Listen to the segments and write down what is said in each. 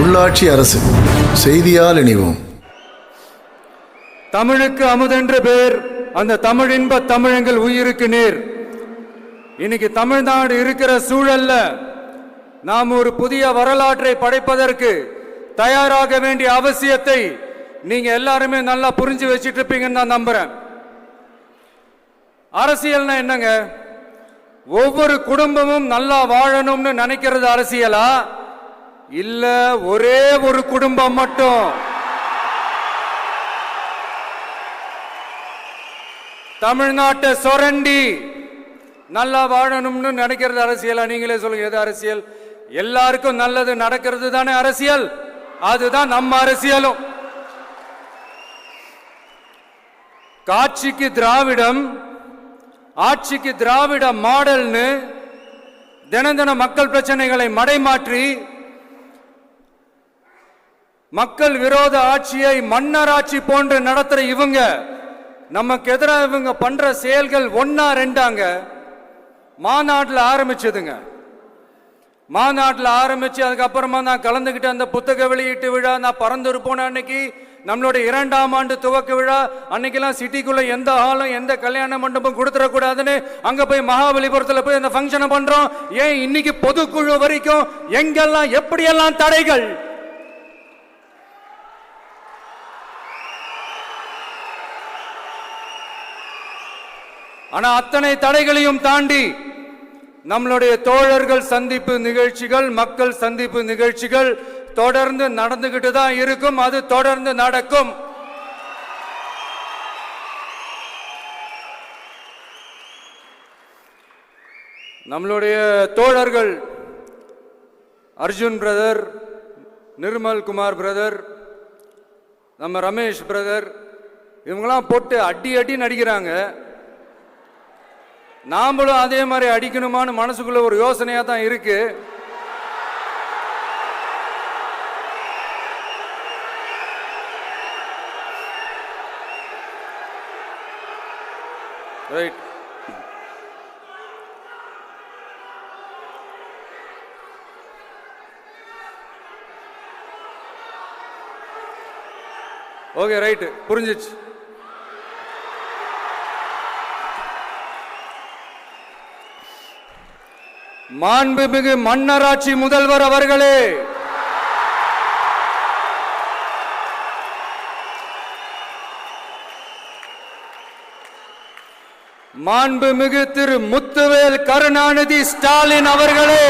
உள்ளாட்சி அரசு செய்தியால் இணைவோம். தமிழுக்கு அமுதென்று பேர், அந்த தமிழின்ப தமிழங்கள் உயிருக்கு நேர். இன்னைக்கு தமிழ்நாடு இருக்கிற சூழல்ல நாம் ஒரு புதிய வரலாற்றை படைப்பதற்கு தயாராக வேண்டிய அவசியத்தை நீங்க எல்லாருமே நல்லா புரிஞ்சு வச்சிட்டு இருப்பீங்கன்னு நான் நம்புறேன். அரசியல்னா என்னங்க? ஒவ்வொரு குடும்பமும் நல்லா வாழணும்னு நினைக்கிறது அரசியலா? இல்ல ஒரே ஒரு குடும்பம் மட்டும் தமிழ்நாட்டை சொரண்டி நல்லா வாழணும்னு நினைக்கிறது அரசியலா? நீங்களே சொல்லுங்க, எது அரசியல்? எல்லாருக்கும் நல்லது நடக்கிறது தானே அரசியல். அதுதான் நம்ம அரசியலும். காட்சிக்கு திராவிடம், ஆட்சிக்கு திராவிட மாடல்னு தினம் தினம் மக்கள் பிரச்சனைகளை மடைமாற்றி மக்கள் விரோத ஆட்சியை மன்னராட்சி போன்று நடத்துற இவங்க நமக்கு எதிராக இவங்க பண்ற செயல்கள் ஒன்னா ரெண்டாங்க. மாநாட்டில் ஆரம்பிச்சதுங்க. மாநாட்டில் ஆரம்பிச்சு அதுக்கப்புறமா நான் கலந்துக்கிட்ட அந்த புத்தக வெளியீட்டு விழா, நான் பறந்துரு போன அன்னைக்கு நம்மளுடைய 2ஆம் ஆண்டு துவக்க விழா அன்னைக்கெல்லாம் சிட்டிக்குள்ள எந்த ஹாலும் எந்த கல்யாண மண்டபம் கொடுத்துடக்கூடாதுன்னு அங்க போய் மகாபலிபுரத்தில் போய் அந்த ஃபங்க்ஷனை பண்றோம். ஏன் இன்னைக்கு பொதுக்குழு வரைக்கும் எங்கெல்லாம் எப்படியெல்லாம் தடைகள்? ஆனா அத்தனை தடைகளையும் தாண்டி நம்மளுடைய தோழர்கள் சந்திப்பு நிகழ்ச்சிகள், மக்கள் சந்திப்பு நிகழ்ச்சிகள் தொடர்ந்து நடந்துகிட்டு தான் இருக்கும். அது தொடர்ந்து நடக்கும். நம்மளுடைய தோழர்கள் அர்ஜுன் பிரதர், நிர்மல் குமார் பிரதர், நம்ம ரமேஷ் பிரதர், இவங்கெல்லாம் போட்டு அடி அடி நடிக்கிறாங்க. நாமளும் அதே மாதிரி அடிக்கணுமான்னு மனசுக்குள்ள ஒரு யோசனையா தான் இருக்கு. ரைட். ஓகே, ரைட், புரிஞ்சிச்சு. மாண்புமிகு மன்னராட்சி முதல்வர் அவர்களே, மாண்புமிகு திரு முத்துவேல் கருணாநிதி ஸ்டாலின் அவர்களே,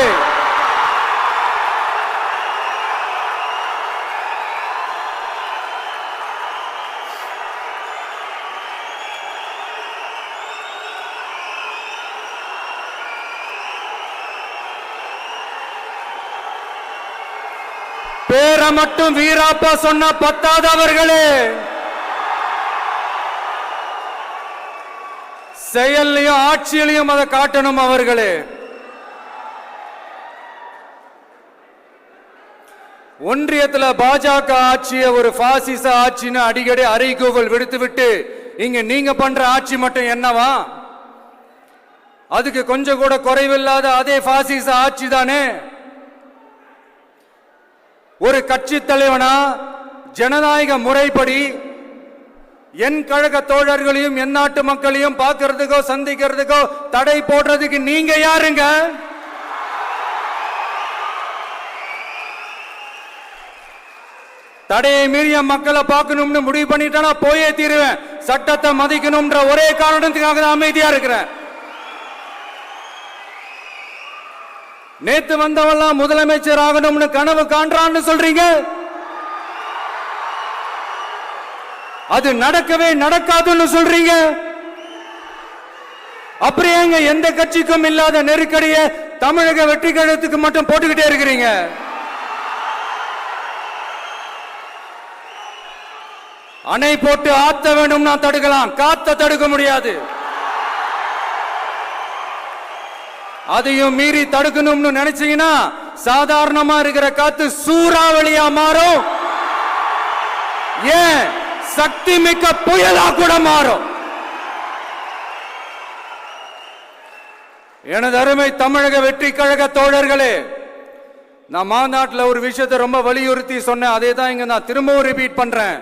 பேரை மட்டும் வீராப்பா சொன்ன பத்தாதவர்களே, செயல்லையும் ஆட்சியிலையும் அதை காட்டணும் அவர்களே. ஒன்றியத்தில் பாஜக ஆட்சியை ஒரு பாசிச ஆட்சின்னு அடிக்கடி அறைகூவல் விடுத்துவிட்டு இங்க நீங்க பண்ற ஆட்சி மட்டும் என்னவா? அதுக்கு கொஞ்சம் கூட குறைவில்லாத அதே பாசிச ஆட்சி தானே. ஒரு கட்சி தலைவனா ஜனநாயக முறைப்படி என் கழக தோழர்களையும் என் நாட்டு மக்களையும் பார்க்கறதுக்கோ சந்திக்கிறதுக்கோ தடை போடுறதுக்கு நீங்க யாருங்க? தடையை மீறிய மக்களை பார்க்கணும்னு முடிவு பண்ணிட்டா போயே தீருவேன். சட்டத்தை மதிக்கணும்ன்ற ஒரே காரணத்துக்காக தான் அமைதியா இருக்கிறேன். நேத்து வந்தவெல்லாம் முதலமைச்சர் ஆகணும்னு கனவு காண்றான்னு சொல்றீங்க. அது நடக்கவே நடக்காதுன்னு சொல்றீங்க. அப்படியேங்க எந்த கட்சிக்கும் இல்லாத நெருக்கடியை தமிழக வெற்றி கழகத்துக்கு மட்டும் போட்டுக்கிட்டே இருக்கிறீங்க. அணை போட்டு ஆத்த வேண்டும்னா தடுக்கலாம், காத்த தடுக்க முடியாது. அதையும் மீறி தடுக்கணும்னு நினைச்சீங்கன்னா சாதாரணமா இருக்கிற காத்து சூறாவளியா மாறும். ஏன் சக்தி மிக்க புயலா கூட மாறும். எனது அருமை தமிழக வெற்றி கழக தோழர்களே, நான் மாநாட்டில் ஒரு விஷயத்தை ரொம்ப வலியுறுத்தி சொன்னேன். அதே தான் இங்க நான் திரும்பவும் ரிப்பீட் பண்றேன்.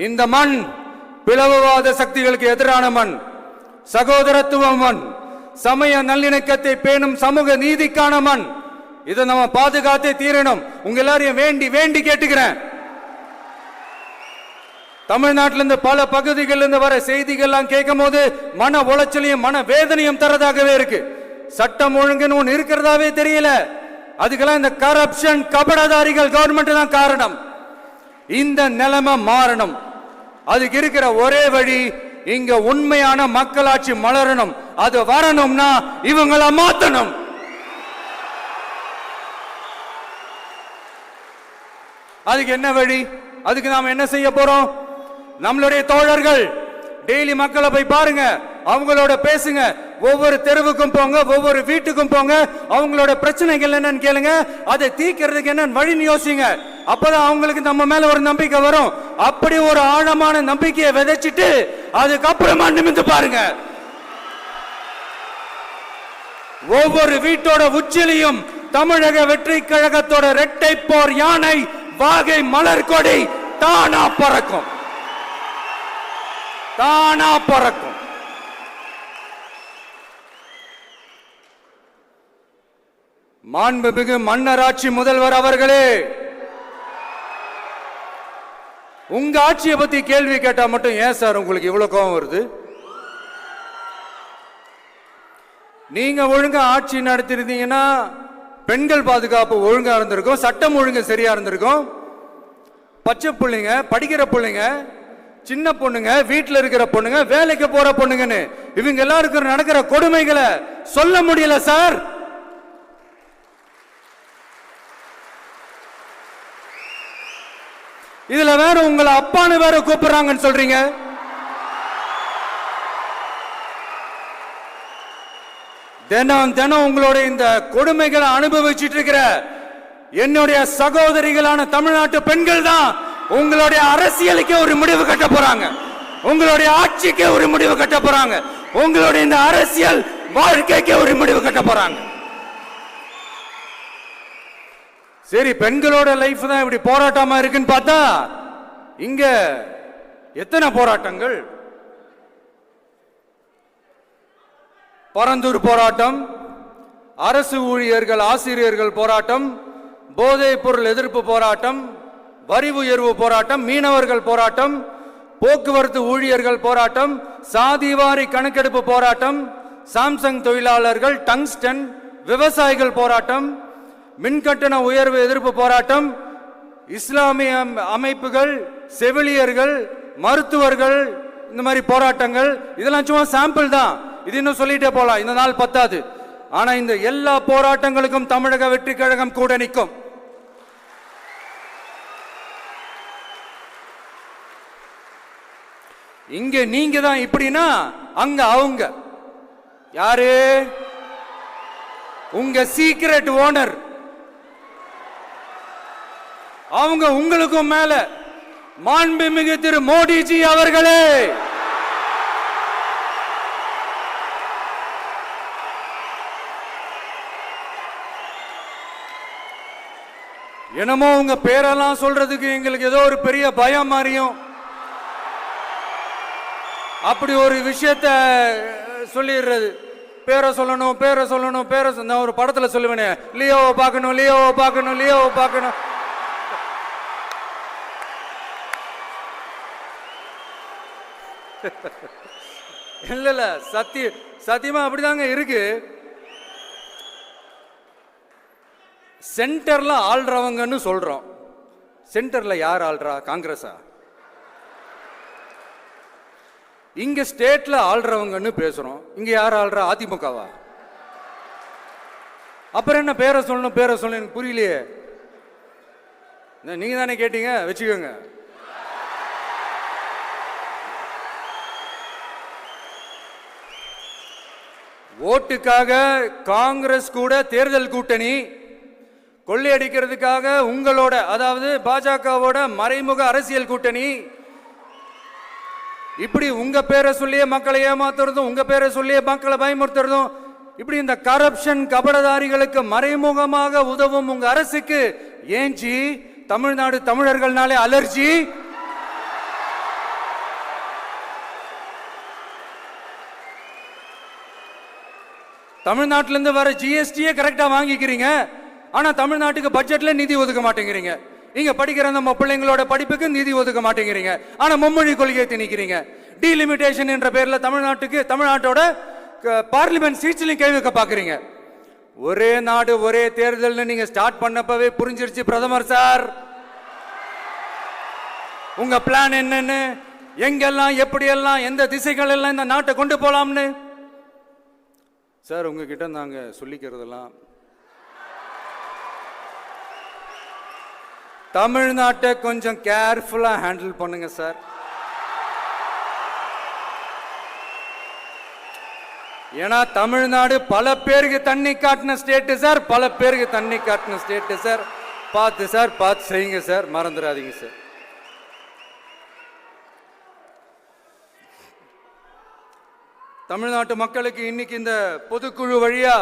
இந்த மண் பிளவுவாத சக்திகளுக்கு எதிரான மண், சகோதரத்துவ மண், சமய நல்லிணக்கத்தை பேணும் சமூக நீதிக்கான மண். இதை நம்ம பாதுகாத்தே தீரணும். உங்க எல்லாரையும் வேண்டி வேண்டி கேட்டுக்கிறேன். தமிழ்நாட்டிலிருந்து பல பகுதிகளில் இருந்து வர செய்திகள்லாம் கேட்கும் போது மன உளைச்சலையும் மன வேதனையும் தரதாகவே இருக்கு. சட்டம் ஒழுங்குன்னு ஒன்று இருக்கிறதாவே தெரியல. அதுக்கெல்லாம் இந்த கரப்ஷன் கபடதாரிகள் கவர்மெண்ட் தான் காரணம். இந்த நிலைமை மாறணும். அதுக்கு இருக்கிற ஒரே வழி, இங்க உண்மையான மக்களாட்சி மலரணும். அது வரணும்னா இவங்கள மாத்தணும். அதுக்கு என்ன வழி? அதுக்கு நாம என்ன செய்ய போறோம்? நம்மளுடைய தோழர்கள் டெய்லி மக்களை போய் பாருங்க, அவங்களோட பேசுங்க, ஒவ்வொரு தெருவுக்கும் போங்க, ஒவ்வொரு வீட்டுக்கும் போங்க, அவங்களோட பிரச்சனைகள் என்னன்னு கேளுங்க, அதை தீர்க்கிறதுக்கு என்ன வழின்னு யோசிங்க. அப்பதான் அவங்களுக்கு நம்ம மேல ஒரு நம்பிக்கை வரும். அப்படி ஒரு ஆழமான நம்பிக்கையை விதைச்சிட்டு அதுக்கப்புறமா நிமிந்து பாருங்க. ஒவ்வொரு வீட்டோட உச்சிலையும் தமிழக வெற்றி கழகத்தோட இரட்டை போர் யானை வாகை மலர் கொடி தானா பறக்கும், தானா பறக்கும். மாண்புமிகு மன்னராட்சி முதல்வர் அவர்களே, உங்க ஆட்சியை பத்தி கேள்வி கேட்டா மட்டும் ஏன் சார் உங்களுக்கு இவ்வளவு கோபம் வருது? நீங்க ஒழுங்கா ஆட்சி நடத்திருந்தீங்கன்னா பெண்கள் பாதுகாப்பு ஒழுங்கா இருந்திருக்கும், சட்டம் ஒழுங்கு சரியா இருந்திருக்கும். பச்சை பிள்ளைங்க, படிக்கிற பிள்ளைங்க, சின்ன பொண்ணுங்க, வீட்டுல இருக்கிற பொண்ணுங்க, வேலைக்கு போற பொண்ணுங்கன்னு இவங்க எல்லாருக்கும் நடக்கிற கொடுமைகளை சொல்ல முடியல சார். இதுல வேற உங்களை அப்பான்னு வேற கூப்பிடுறாங்கன்னு சொல்றீங்க. தினம் தினம் உங்களுடைய இந்த கொடுமைகளை அனுபவிச்சுட்டு இருக்கிற என்னுடைய சகோதரிகளான தமிழ்நாட்டு பெண்கள் தான் உங்களுடைய அரசியலுக்கு ஒரு முடிவு கட்ட போறாங்க, உங்களுடைய ஆட்சிக்கு ஒரு முடிவு கட்ட போறாங்க, உங்களுடைய இந்த அரசியல் வாழ்க்கைக்கு ஒரு முடிவு கட்ட போறாங்க. சரி, பெண்களோட லைஃப் தான் இப்படி போராட்டமா இருக்குன்னு பார்த்தா இங்க எத்தனை போராட்டங்கள்? பரந்தூர் போராட்டம், அரசு ஊழியர்கள் ஆசிரியர்கள் போராட்டம், போதைப் பொருள் எதிர்ப்பு போராட்டம், வரி உயர்வு போராட்டம், மீனவர்கள் போராட்டம், போக்குவரத்து ஊழியர்கள் போராட்டம், சாதிவாரி கணக்கெடுப்பு போராட்டம், சாம்சங் தொழிலாளர்கள், டங்ஸ்டன், விவசாயிகள் போராட்டம், மின்கட்டண உயர்வு எதிர்ப்பு போராட்டம், இஸ்லாமிய அமைப்புகள், செவிலியர்கள், மருத்துவர்கள், இந்த மாதிரி போராட்டங்கள். இதெல்லாம் சும்மா சாம்பிள் தான். இது இன்னும் சொல்லிட்டே போலாம், இந்த நாள் பத்தாது. ஆனா இந்த எல்லா போராட்டங்களுக்கும் தமிழக வெற்றி கழகம் கூட நிற்கும். இங்க நீங்க தான் இப்படின்னா அங்க அவங்க யாரு? உங்க சீக்ரெட் ஓனர். அவங்க உங்களுக்கும் மேல மாண்புமிகு திரு மோடிஜி அவர்களே, என்னமோ உங்க பேரெல்லாம் சொல்றதுக்கு எங்களுக்கு ஏதோ ஒரு பெரிய பயம் மாதிரியும் அப்படி ஒரு விஷயத்த சொல்லிடுறது. பேரை சொல்லணும், பேரை சொல்லணும், பேரை நான் ஒரு படத்துல சொல்லுவேனே, லியோவை பார்க்கணும், லியோவை பார்க்கணும், லியோவை பார்க்கணும். இல்ல இல்ல, சத்தியமா அப்படிதாங்க இருக்கு. சென்டர்ல ஆள்றவங்கன்னு சொல்றோம். சென்டர்ல யார் ஆள்றா? காங்கிரஸா? இங்க ஸ்டேட்ல ஆள்றவங்கன்னு பேசுறோம். இங்க யார் ஆள்றா? அதிமுகவா? அப்புறம் என்ன பேரை சொல்லணும், பேரை சொல்லணும்? எனக்கு புரியலையே. நீங்க தானே கேட்டீங்க, வச்சுக்கோங்க. ஓட்டுக்காக காங்கிரஸ் கூட தேர்தல் கூட்டணி, கொள்ளையடிக்கிறதுக்காக உங்களோட, அதாவது பாஜகவோட மறைமுக அரசியல் கூட்டணி. இப்படி உங்க பேரை சொல்லியே மக்களை ஏமாத்துறதும், உங்க பேரை சொல்லியே மக்களை பயமுறுத்துறதும் இப்படி இந்த கரப்ஷன் கபடதாரிகளுக்கு மறைமுகமாக உதவும் உங்க அரசுக்கு ஏஞ்சி தமிழ்நாடு தமிழர்கள்னாலே அலர்ஜி? தமிழ்நாட்டிலிருந்து வர ஜிஎஸ்டியே கரெக்டா வாங்கிக்கிறீங்க, ஆனா தமிழ்நாட்டுக்கு பட்ஜெட்ல நிதி ஒதுக்க மாட்டேங்கிறீங்க. இங்க படிக்கிற நம்ம பிள்ளைங்களோட படிப்புக்கு நிதி ஒதுக்க மாட்டேங்கிறீங்க, ஆனா மும்மொழி கொள்கையை திணிக்கிறீங்க. டீலிமிட்டேஷன் என்ற பேர்ல தமிழ்நாட்டோட பார்லிமெண்ட் சீட்ஸ்லயும் கை வைக்க பாக்குறீங்க. ஒரே நாடு ஒரே தேர்தல் நீங்க ஸ்டார்ட் பண்ணப்பவே புரிஞ்சிருச்சு பிரதமர் சார் உங்க பிளான் என்னன்னு, எங்கெல்லாம் எப்படியெல்லாம் எந்த திசைகள் எல்லாம் இந்த நாட்டை கொண்டு போலாம்னு. சார் உங்ககிட்ட நாங்க சொல்லிக்கிறதெல்லாம் தமிழ்நாட்டை கொஞ்சம் கேர்ஃபுல்லா ஹேண்டில் பண்ணுங்க சார். ஏன்னா தமிழ்நாடு பல பேருக்கு தண்ணி காட்டின ஸ்டேட் சார், பல பேருக்கு தண்ணி காட்டின ஸ்டேட் சார். பார்த்து செய்யுங்க சார், மறந்துடாதீங்க சார். தமிழ்நாட்டு மக்களுக்கு இன்னைக்கு இந்த பொதுக்குழு வழியா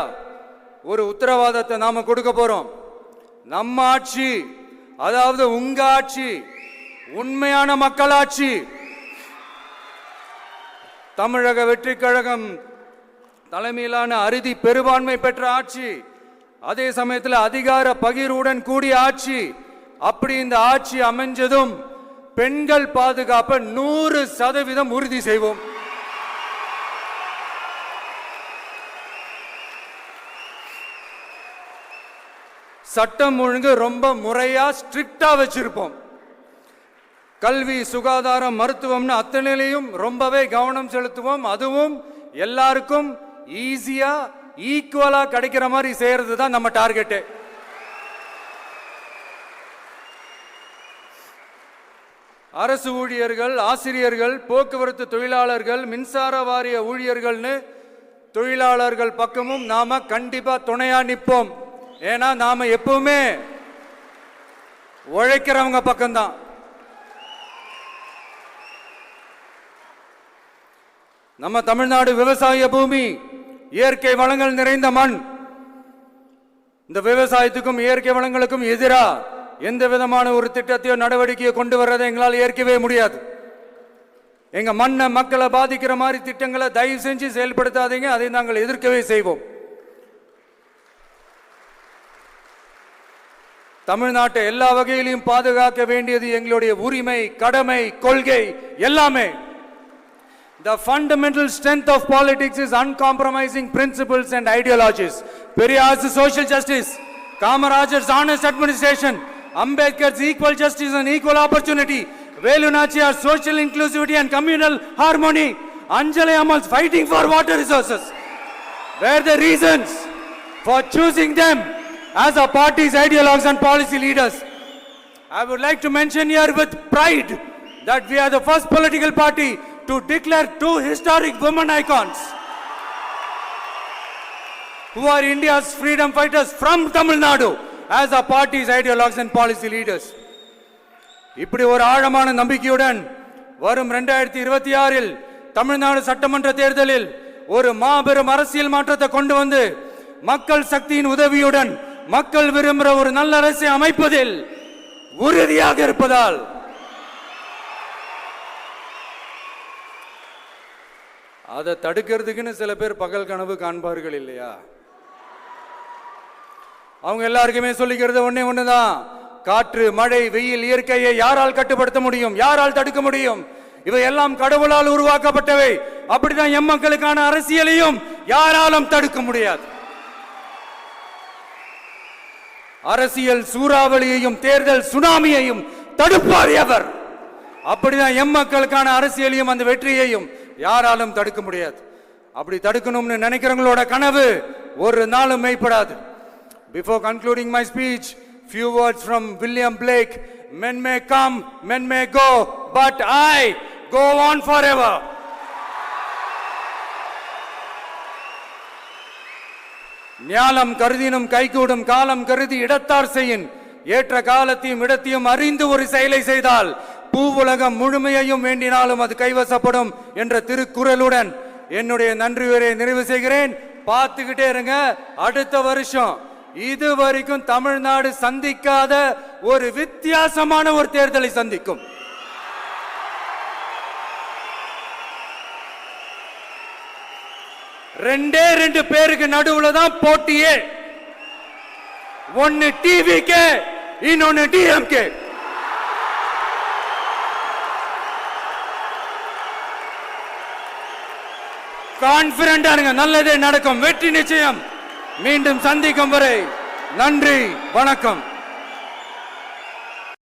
ஒரு உத்தரவாதத்தை நாம கொடுக்க போறோம். நம்ம ஆட்சி, அதாவது உங்க ஆட்சி, உண்மையான மக்களாட்சி. தமிழக வெற்றி கழகம் தலைமையிலான அறுதி பெரும்பான்மை பெற்ற ஆட்சி, அதே சமயத்தில் அதிகார பகிர்வுடன் கூடிய ஆட்சி. அப்படி இந்த ஆட்சி அமைஞ்சதும் பெண்கள் பாதுகாப்பை 100% உறுதி செய்வோம். சட்டம் ஒழுங்கு ரொம்ப முறையா ஸ்ட்ரிக்டா வச்சிருப்போம். கல்வி, சுகாதாரம், மருத்துவம்னு அத்தனையிலையும் ரொம்பவே கவனம் செலுத்துவோம். அதுவும் எல்லாருக்கும் ஈஸியா ஈக்குவலா கிடைக்கிற மாதிரி செய்யறது தான் நம்ம டார்கெட். அரசு ஊழியர்கள், ஆசிரியர்கள், போக்குவரத்து தொழிலாளர்கள், மின்சார வாரிய ஊழியர்கள்னு தொழிலாளர்கள் பக்கமும் நாம கண்டிப்பா துணையா நிற்போம். ஏன்னா நாம எப்பவுமே உழைக்கிறவங்க பக்கம்தான். நம்ம தமிழ்நாடு விவசாய பூமி, இயற்கை வளங்கள் நிறைந்த மண். இந்த விவசாயத்துக்கும் இயற்கை வளங்களுக்கும் எதிரா எந்த விதமான ஒரு திட்டத்தையோ நடவடிக்கையோ கொண்டு வர்றதை எங்களால் ஏற்கவே முடியாது. எங்க மண்ணை, மக்களை பாதிக்கிற மாதிரி திட்டங்களை தயவு செஞ்சு செயல்படுத்தாதீங்க. அதை நாங்கள் எதிர்க்கவே செய்வோம். தமிழ்நாட்டை எல்லா வகையிலும் பாதுகாக்க வேண்டியது எங்களுடைய உரிமை, கடமை, கொள்கை எல்லாமே. The fundamental strength of politics is uncompromising principles and ideologies. Periyar's social justice, Kamaraj's honest administration, Ambedkar's equal justice and equal opportunity, Velu Nachiyar's social inclusivity and communal harmony, Anjali Amal's fighting for water resources were the reasons for choosing them as our party's ideologues and policy leaders. I would like to mention here with pride that we are the first political party to declare 2 historic women icons who are India's freedom fighters from Tamil Nadu as our party's ideologues and policy leaders. இப்படி ஒரு ஆழமான நம்பிக்கையுடன் வரும் 2026இல் தமிழ்நாடு சட்டமன்ற தேர்தலில் ஒரு மாபெரும் அரசியல் மாற்றத்தை கொண்டு வந்து மக்கள் சக்தியின் உதவியுடன் மக்கள் விரும்புகிற ஒரு நல்ல அரசை அமைப்பதில் உறுதியாக இருப்பதால் அதை தடுக்கிறதுக்குன்னு சில பேர் பகல் கனவு காண்பார்கள் இல்லையா? அவங்க எல்லாருக்குமே சொல்லிக்கிறது ஒண்ணுதான். காற்று, மழை, வெயில், இயற்கையை யாரால் கட்டுப்படுத்த முடியும்? யாரால் தடுக்க முடியும்? இவை எல்லாம் கடவுளால் உருவாக்கப்பட்டவை. அப்படிதான் எம் மக்களுக்கான அரசியலையும் யாராலும் தடுக்க முடியாது. அரசியல் சூறாவளியையும் தேர்தல் சுனாமியையும் தடுப்பார் எவர். அப்படிதான் எம் மக்களுக்கான அரசியலையும் அந்த வெற்றியையும் யாராலும் தடுக்க முடியாது. அப்படி தடுக்கணும்னு நினைக்கிறவங்களோட கனவு ஒரு நாளும் மெய்ப்படாது. Before concluding my speech, few words from William Blake. Men may come, men may go, but I go on forever. ஞானம் கருதினும் கைகூடும், காலம் கருதி இடத்தார் செய்யின். ஏற்ற காலத்தையும் இடத்தையும் அறிந்து ஒரு செயலை செய்தால் பூவுலகம் முழுமையையும் வேண்டினாலும் அது கைவசப்படும் என்ற திருக்குறளுடன் என்னுடைய நன்றியுரை நிறைவு செய்கிறேன். பார்த்துக்கிட்டே இருங்க. அடுத்த வருஷம் இது வரைக்கும் தமிழ்நாடு சந்திக்காத ஒரு வித்தியாசமான ஒரு தேர்தலை சந்திக்கும். ரெண்டே ரெண்டு பேருக்கு நடுவுல தான் போட்டியே. ஒன்னு டிவிகே, இன்னொன்னு டிஎம்கே. கான்பிடண்டா இருங்க, நல்லதே நடக்கும், வெற்றி நிச்சயம். மீண்டும் சந்திக்கும் வரை நன்றி, வணக்கம்.